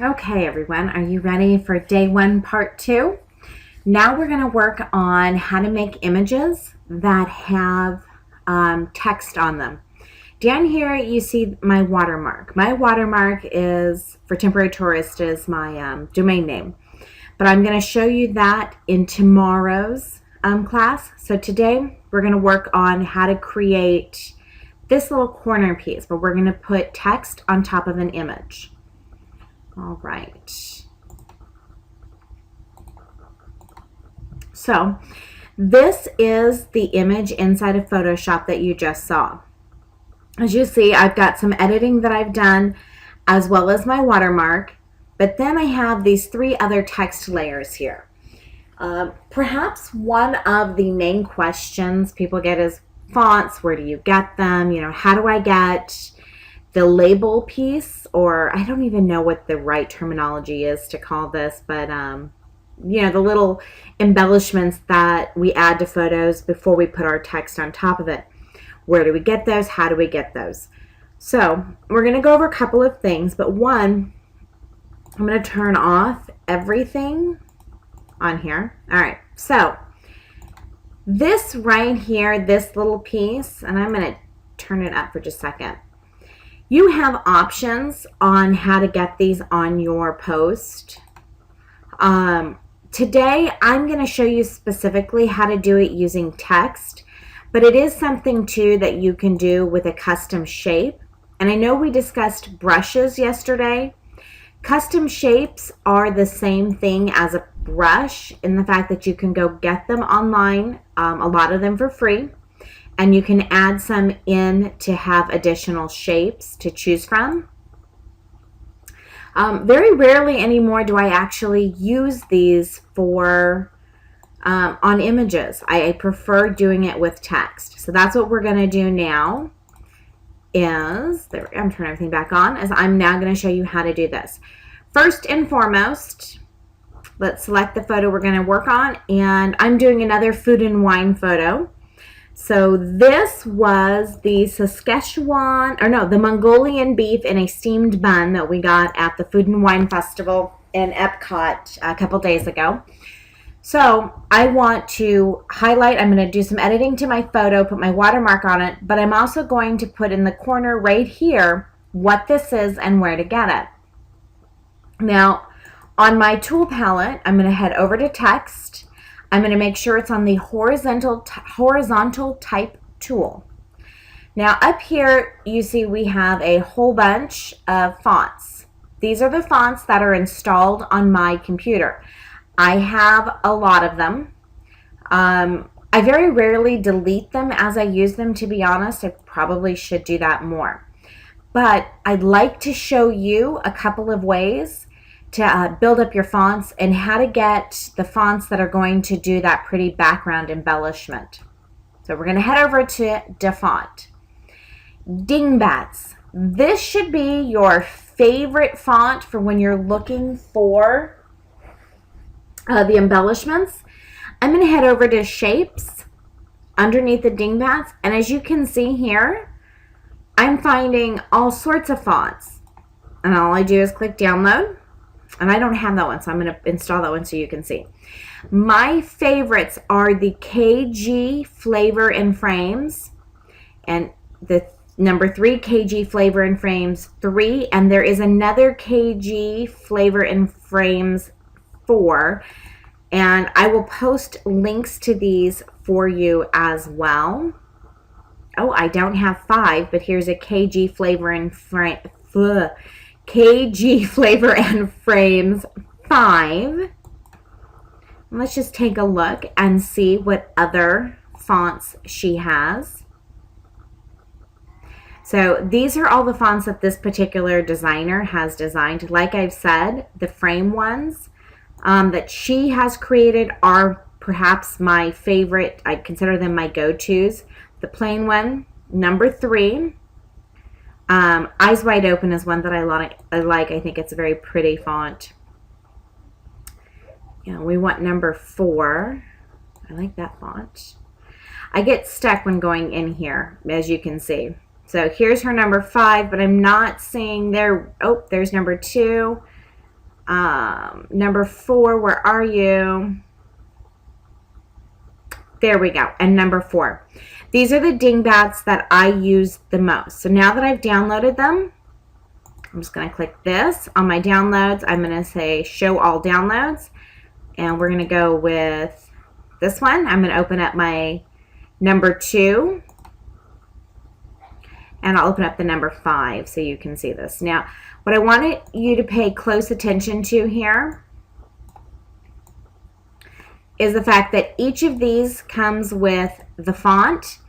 Okay, everyone, are you ready for day one, part two? Now we're going to work on how to make images that have text on them. Down here, you see my watermark. My watermark is, for Temporary Tourist, is my domain name. But I'm going to show you that in tomorrow's class. So today, we're going to work on how to create this little corner piece, but we're going to put text on top of an image. All right. So this is the image inside of Photoshop that you just saw. As you see, I've got some editing that I've done as well as my watermark, but then I have these three other text layers here. Perhaps one of the main questions people get is fonts. Where do you get them? How do I get the label piece, or I don't even know what the right terminology is to call this, but the little embellishments that we add to photos before we put our text on top of it. Where do we get those? How do we get those? So we're going to go over a couple of things, but one, I'm going to turn off everything on here. All right, so this right here, this little piece, and I'm going to turn it up for just a second. You have options on how to get these on your post. Today, I'm going to show you specifically how to do it using text, but it is something too that you can do with a custom shape. And I know we discussed brushes yesterday. Custom shapes are the same thing as a brush in the fact that you can go get them online, a lot of them for free. And you can add some in to have additional shapes to choose from. Very rarely anymore do I actually use these for on images. I prefer doing it with text. So that's what we're going to do now. I'm turning everything back on, as I'm now going to show you how to do this. First and foremost, let's select the photo we're going to work on, and I'm doing another food and wine photo. So this was the the Mongolian beef in a steamed bun that we got at the Food and Wine Festival in Epcot a couple days ago. So I want to highlight, I'm going to do some editing to my photo, put my watermark on it, but I'm also going to put in the corner right here what this is and where to get it. Now, on my tool palette, I'm going to head over to text. I'm going to make sure it's on the horizontal type tool. Now up here you see we have a whole bunch of fonts. These are the fonts that are installed on my computer. I have a lot of them. I very rarely delete them as I use them, to be honest. I probably should do that more. But I'd like to show you a couple of ways to build up your fonts and how to get the fonts that are going to do that pretty background embellishment. So we're going to head over to DeFont. Dingbats. This should be your favorite font for when you're looking for the embellishments. I'm going to head over to Shapes underneath the Dingbats, and as you can see here, I'm finding all sorts of fonts. And all I do is click download. And I don't have that one, so I'm going to install that one so you can see. My favorites are the KG Flavor and Frames, and the number 3 KG Flavor and Frames 3, and there is another KG Flavor and Frames 4, and I will post links to these for you as well. Oh, I don't have 5, but here's a KG Flavor and KG Flavor and Frames 5. Let's just take a look and see what other fonts she has. So these are all the fonts that this particular designer has designed. Like I've said, the frame ones that she has created are perhaps my favorite. I consider them my go-tos. The plain one, number 3. Eyes Wide Open is one that I like. I think it's a very pretty font. We want number 4. I like that font. I get stuck when going in here, as you can see. So here's her number 5, but I'm not seeing there. Oh, there's number 2. Number 4, where are you? There we go. And number 4. These are the dingbats that I use the most. So now that I've downloaded them, I'm just going to click this on my downloads. I'm going to say show all downloads. And we're going to go with this one. I'm going to open up my number 2. And I'll open up the number 5 so you can see this. Now, what I wanted you to pay close attention to here is the fact that each of these comes with the font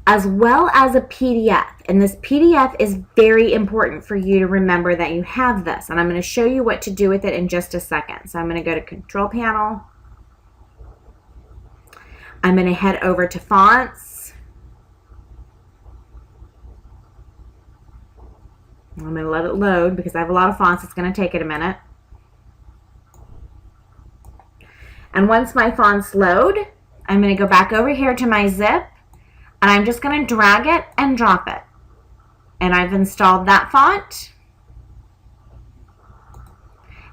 as well as a PDF. And this PDF is very important for you to remember that you have this. And I'm going to show you what to do with it in just a second. So I'm going to go to Control Panel. I'm going to head over to Fonts. I'm going to let it load because I have a lot of fonts. It's going to take it a minute. And once my fonts load, I'm going to go back over here to my zip, and I'm just going to drag it and drop it. And I've installed that font.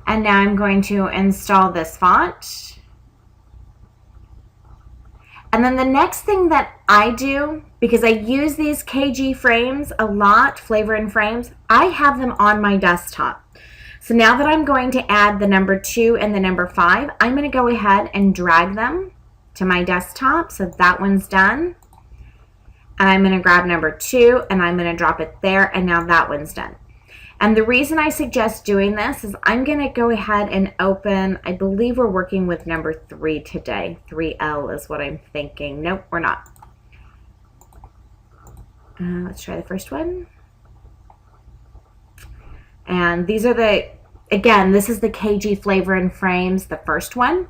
And now I'm going to install this font. And then the next thing that I do, because I use these KG frames a lot, Flavor and Frames, I have them on my desktop. So now that I'm going to add the number 2 and the number 5, I'm going to go ahead and drag them to my desktop. So that one's done. And I'm going to grab number 2 and I'm going to drop it there. And now that one's done. And the reason I suggest doing this is I'm going to go ahead and open, I believe we're working with number 3 today. 3L is what I'm thinking. Nope, we're not. Let's try the first one. And these are the, again, this is the KG Flavor and Frames, the first one.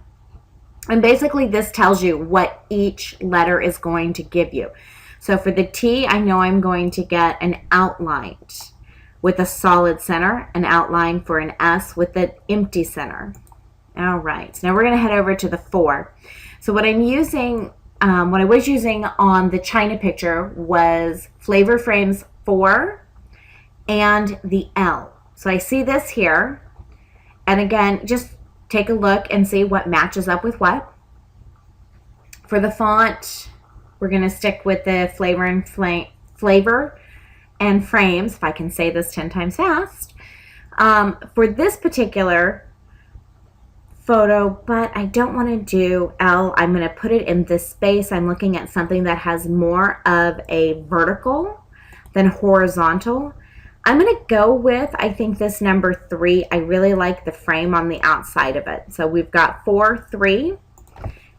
And basically this tells you what each letter is going to give you. So for the T, I know I'm going to get an outline with a solid center, an outline for an S with an empty center. All right, so now we're going to head over to the 4. So what I'm using, what I was using on the China picture was Flavor Frames 4 and the L. So I see this here, and again, just take a look and see what matches up with what. For the font, we're going to stick with the Flavor and Frames, if I can say this 10 times fast. For this particular photo, but I don't want to do L. I'm going to put it in this space. I'm looking at something that has more of a vertical than horizontal. I'm going to go with, I think, this number 3. I really like the frame on the outside of it. So we've got 4, 3.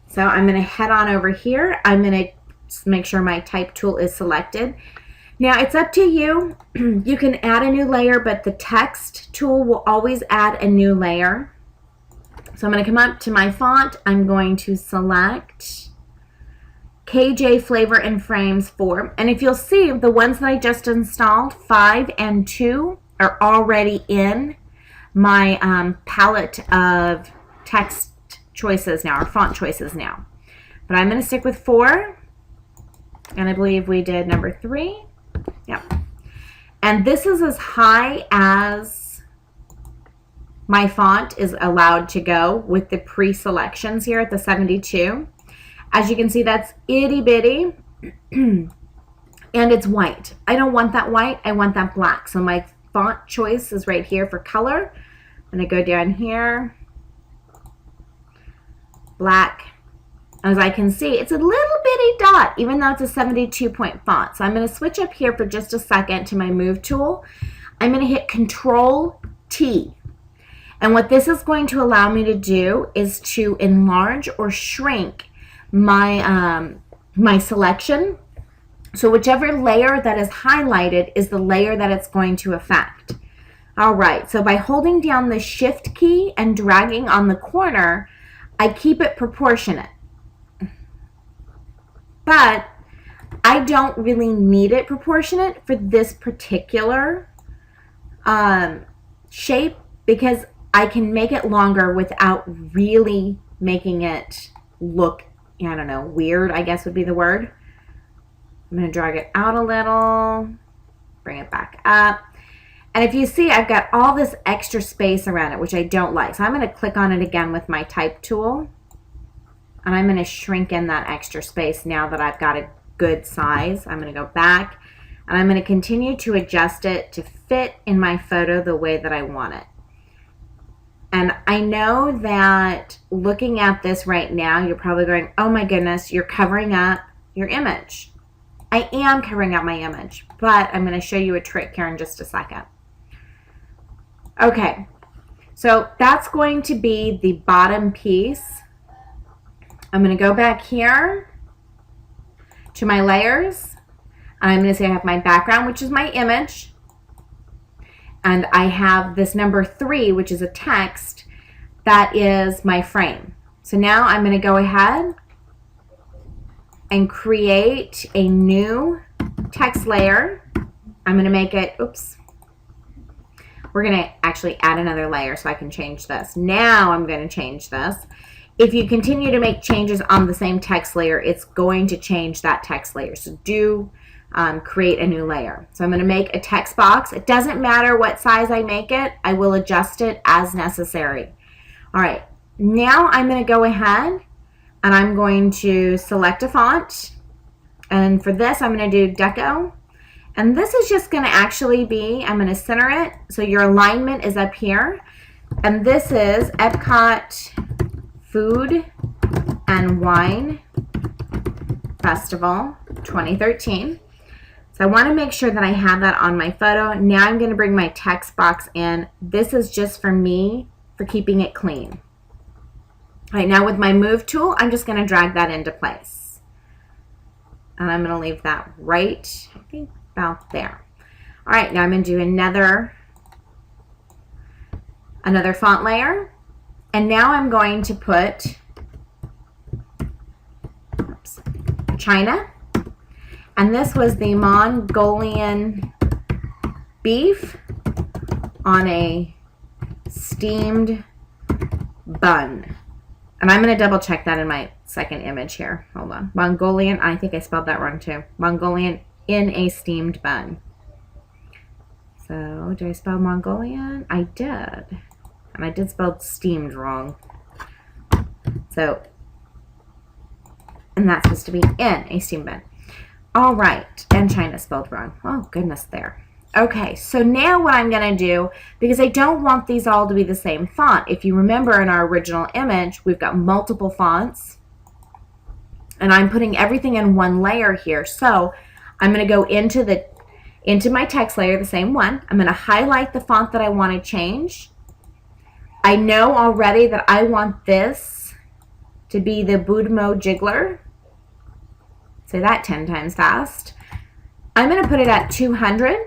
So I'm going to head on over here. I'm going to make sure my type tool is selected. Now it's up to you. You can add a new layer, but the text tool will always add a new layer. So I'm going to come up to my font. I'm going to select KJ Flavor and Frames 4. And if you'll see, the ones that I just installed, 5 and 2, are already in my palette of text choices now, or font choices now. But I'm going to stick with 4. And I believe we did number 3. Yep. And this is as high as my font is allowed to go with the pre-selections here at the 72. As you can see, that's itty bitty, and it's white. I don't want that white, I want that black. So my font choice is right here for color. I'm gonna go down here, black. As I can see, it's a little bitty dot, even though it's a 72-point font. So I'm gonna switch up here for just a second to my move tool. I'm gonna hit Control T. And what this is going to allow me to do is to enlarge or shrink my my selection. So whichever layer that is highlighted is the layer that it's going to affect. All right, so by holding down the Shift key and dragging on the corner, I keep it proportionate. But I don't really need it proportionate for this particular shape, because I can make it longer without really making it look, I don't know, weird, I guess would be the word. I'm going to drag it out a little, bring it back up. And if you see, I've got all this extra space around it, which I don't like. So I'm going to click on it again with my type tool. And I'm going to shrink in that extra space now that I've got a good size. I'm going to go back and I'm going to continue to adjust it to fit in my photo the way that I want it. And I know that looking at this right now, you're probably going, oh my goodness, you're covering up your image. I am covering up my image, but I'm going to show you a trick here in just a second. Okay, so that's going to be the bottom piece. I'm going to go back here to my layers. And I'm going to say I have my background, which is my image. And I have this number 3, which is a text. That is my frame. So now I'm going to go ahead and create a new text layer. I'm going to make it, oops. We're going to actually add another layer so I can change this. Now I'm going to change this. If you continue to make changes on the same text layer, it's going to change that text layer. So do create a new layer. So I'm going to make a text box. It doesn't matter what size I make it. I will adjust it as necessary. All right. Now I'm going to go ahead and I'm going to select a font. And for this, I'm going to do Deco. And this is just going to actually be, I'm going to center it. So your alignment is up here. And this is Epcot Food and Wine Festival 2013. So I want to make sure that I have that on my photo. Now I'm going to bring my text box in. This is just for me, for keeping it clean. All right, now with my move tool, I'm just going to drag that into place. And I'm going to leave that right, I think, about there. All right, now I'm going to do another font layer. And now I'm going to put China. And this was the Mongolian beef on a steamed bun. And I'm going to double check that in my second image here. Hold on. Mongolian, I think I spelled that wrong too. Mongolian in a steamed bun. So, did I spell Mongolian? I did. And I did spell steamed wrong. So, and that's supposed to be in a steamed bun. All right, and China spelled wrong. Oh, goodness there. Okay, so now what I'm going to do, because I don't want these all to be the same font. If you remember in our original image, we've got multiple fonts. And I'm putting everything in one layer here. So I'm going to go into my text layer, the same one. I'm going to highlight the font that I want to change. I know already that I want this to be the Budmo Jiggler. Say that 10 times fast. I'm going to put it at 200.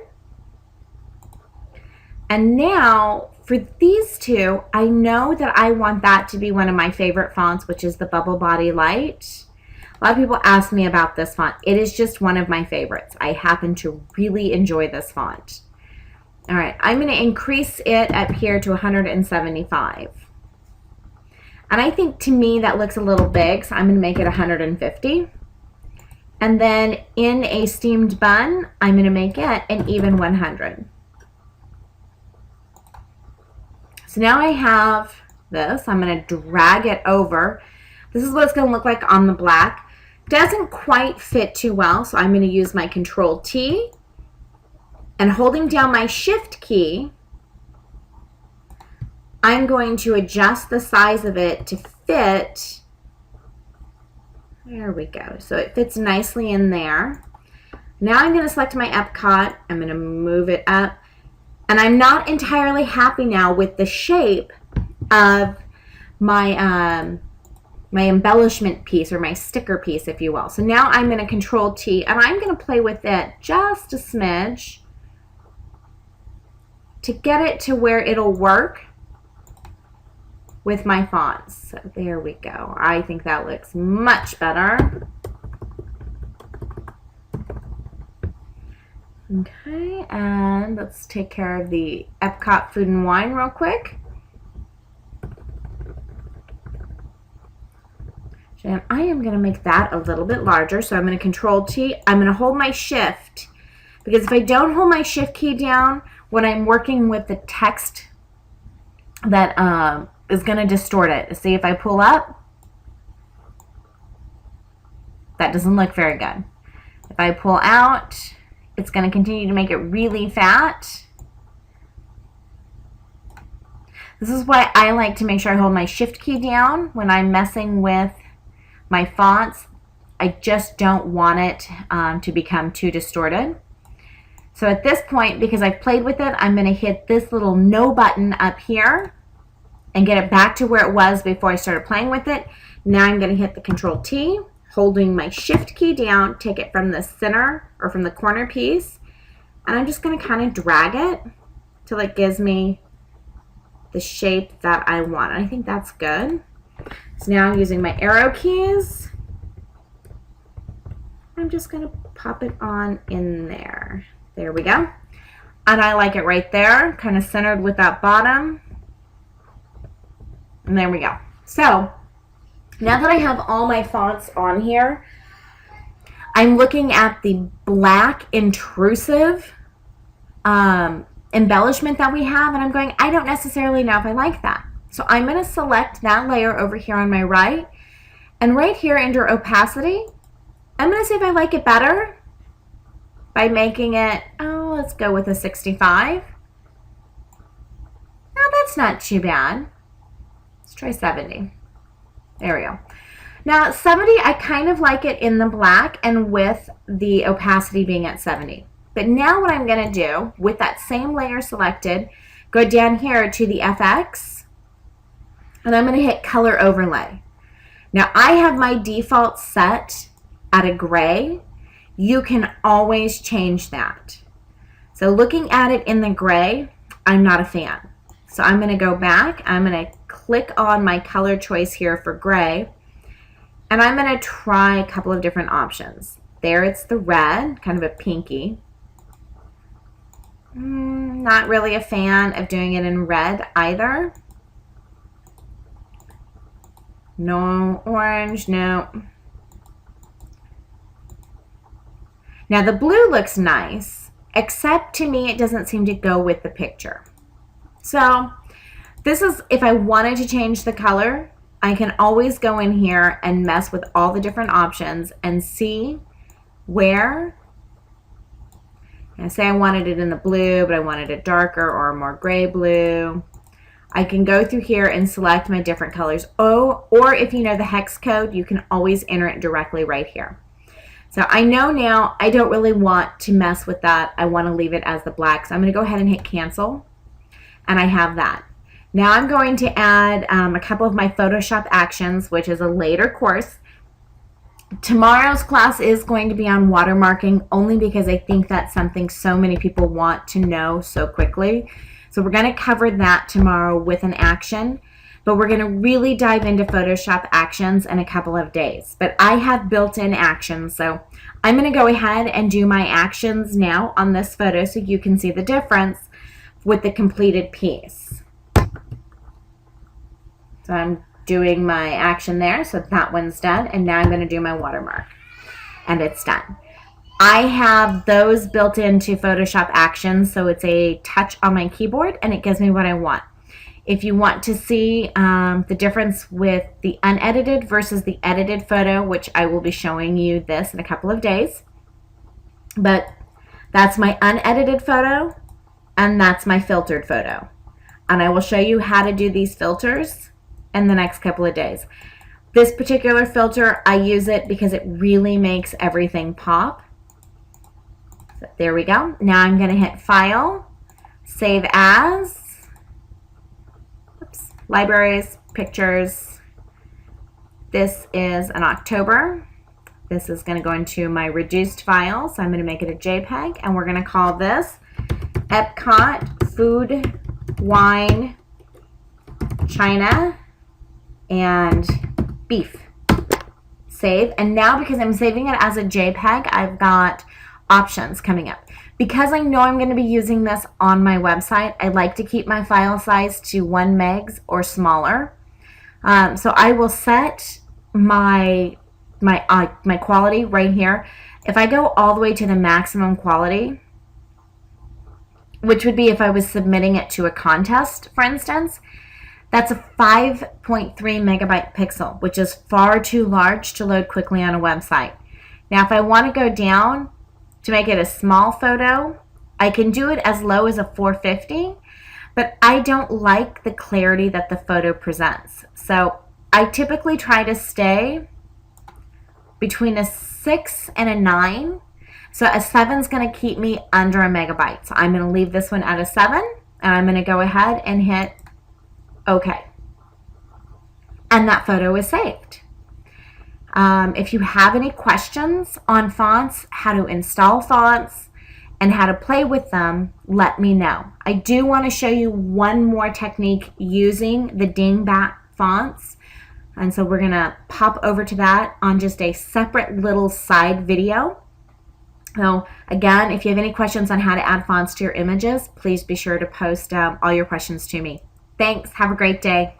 And now for these two, I know that I want that to be one of my favorite fonts, which is the Bubble Body Light. A lot of people ask me about this font. It is just one of my favorites. I happen to really enjoy this font. All right, I'm going to increase it up here to 175. And I think to me that looks a little big, so I'm going to make it 150. And then in a steamed bun, I'm going to make it an even 100. So now I have this. I'm going to drag it over. This is what it's going to look like on the black. Doesn't quite fit too well, so I'm going to use my Control T. And holding down my Shift key, I'm going to adjust the size of it to fit. There we go. So it fits nicely in there. Now I'm going to select my Epcot. I'm going to move it up. And I'm not entirely happy now with the shape of my my embellishment piece, or my sticker piece, if you will. So now I'm going to Control T, and I'm going to play with it just a smidge to get it to where it'll work with my fonts. So there we go. I think that looks much better. Okay, and let's take care of the Epcot Food and Wine real quick. And I am going to make that a little bit larger. So I'm going to Control T. I'm going to hold my Shift, because if I don't hold my Shift key down, when I'm working with the text that is going to distort it. See, if I pull up, that doesn't look very good. If I pull out, it's going to continue to make it really fat. This is why I like to make sure I hold my shift key down when I'm messing with my fonts. I just don't want it to become too distorted. So at this point, because I've played with it, I'm going to hit this little no button up here and get it back to where it was before I started playing with it. Now I'm going to hit the Control T, holding my shift key down, take it from the center or from the corner piece, and I'm just going to kind of drag it till it gives me the shape that I want. I think that's good. So now I'm using my arrow keys. I'm just going to pop it on in there. There we go. And I like it right there, kind of centered with that bottom. And there we go. So now that I have all my fonts on here, I'm looking at the black intrusive embellishment that we have, and I'm going, I don't necessarily know if I like that. So I'm going to select that layer over here on my right, and right here under opacity, I'm going to see if I like it better by making it, oh, let's go with a 65. Now that's not too bad. Let's try 70. There we go. Now 70, I kind of like it in the black and with the opacity being at 70. But now what I'm going to do, with that same layer selected, go down here to the FX, and I'm going to hit Color Overlay. Now I have my default set at a gray. You can always change that. So looking at it in the gray, I'm not a fan. So I'm going to go back. I'm going to click on my color choice here for gray, and I'm going to try a couple of different options. There it's the red, kind of a pinky. Not really a fan of doing it in red either. No orange, no. Now the blue looks nice, except to me it doesn't seem to go with the picture. So this is, if I wanted to change the color, I can always go in here and mess with all the different options and see where, and say I wanted it in the blue, but I wanted it darker or a more gray blue. I can go through here and select my different colors. Oh, or if you know the hex code, you can always enter it directly right here. So I know now I don't really want to mess with that. I want to leave it as the black. So I'm going to go ahead and hit cancel. And I have that. Now I'm going to add a couple of my Photoshop actions, which is a later course. Tomorrow's class is going to be on watermarking only because I think that's something so many people want to know so quickly. So we're going to cover that tomorrow with an action, but we're going to really dive into Photoshop actions in a couple of days. But I have built-in actions, so I'm going to go ahead and do my actions now on this photo so you can see the difference with the completed piece. So I'm doing my action there, so that one's done, and now I'm going to do my watermark, and it's done. I have those built into Photoshop actions, so it's a touch on my keyboard, and it gives me what I want. If you want to see the difference with the unedited versus the edited photo, which I will be showing you this in a couple of days, but that's my unedited photo, and that's my filtered photo. And I will show you how to do these filters in the next couple of days. This particular filter, I use it because it really makes everything pop. So there we go. Now I'm going to hit File, Save As, oops, Libraries, Pictures. This is an October. This is going to go into my reduced file, so I'm going to make it a JPEG, and we're going to call this Epcot Food, Wine, China, and Beef. Save. And now because I'm saving it as a JPEG, I've got options coming up. Because I know I'm going to be using this on my website, I like to keep my file size to 1 megs or smaller. So I will set my quality right here. If I go all the way to the maximum quality, which would be if I was submitting it to a contest, for instance, that's a 5.3 megabyte pixel, which is far too large to load quickly on a website. Now, if I want to go down to make it a small photo, I can do it as low as a 450, but I don't like the clarity that the photo presents. So I typically try to stay between a 6 and a 9. So a 7 is going to keep me under a megabyte. So I'm going to leave this one at a 7, and I'm going to go ahead and hit OK. And that photo is saved. If you have any questions on fonts, how to install fonts, and how to play with them, let me know. I do want to show you one more technique using the dingbat fonts. And so we're going to pop over to that on just a separate little side video. So again, if you have any questions on how to add fonts to your images, please be sure to post all your questions to me. Thanks. Have a great day.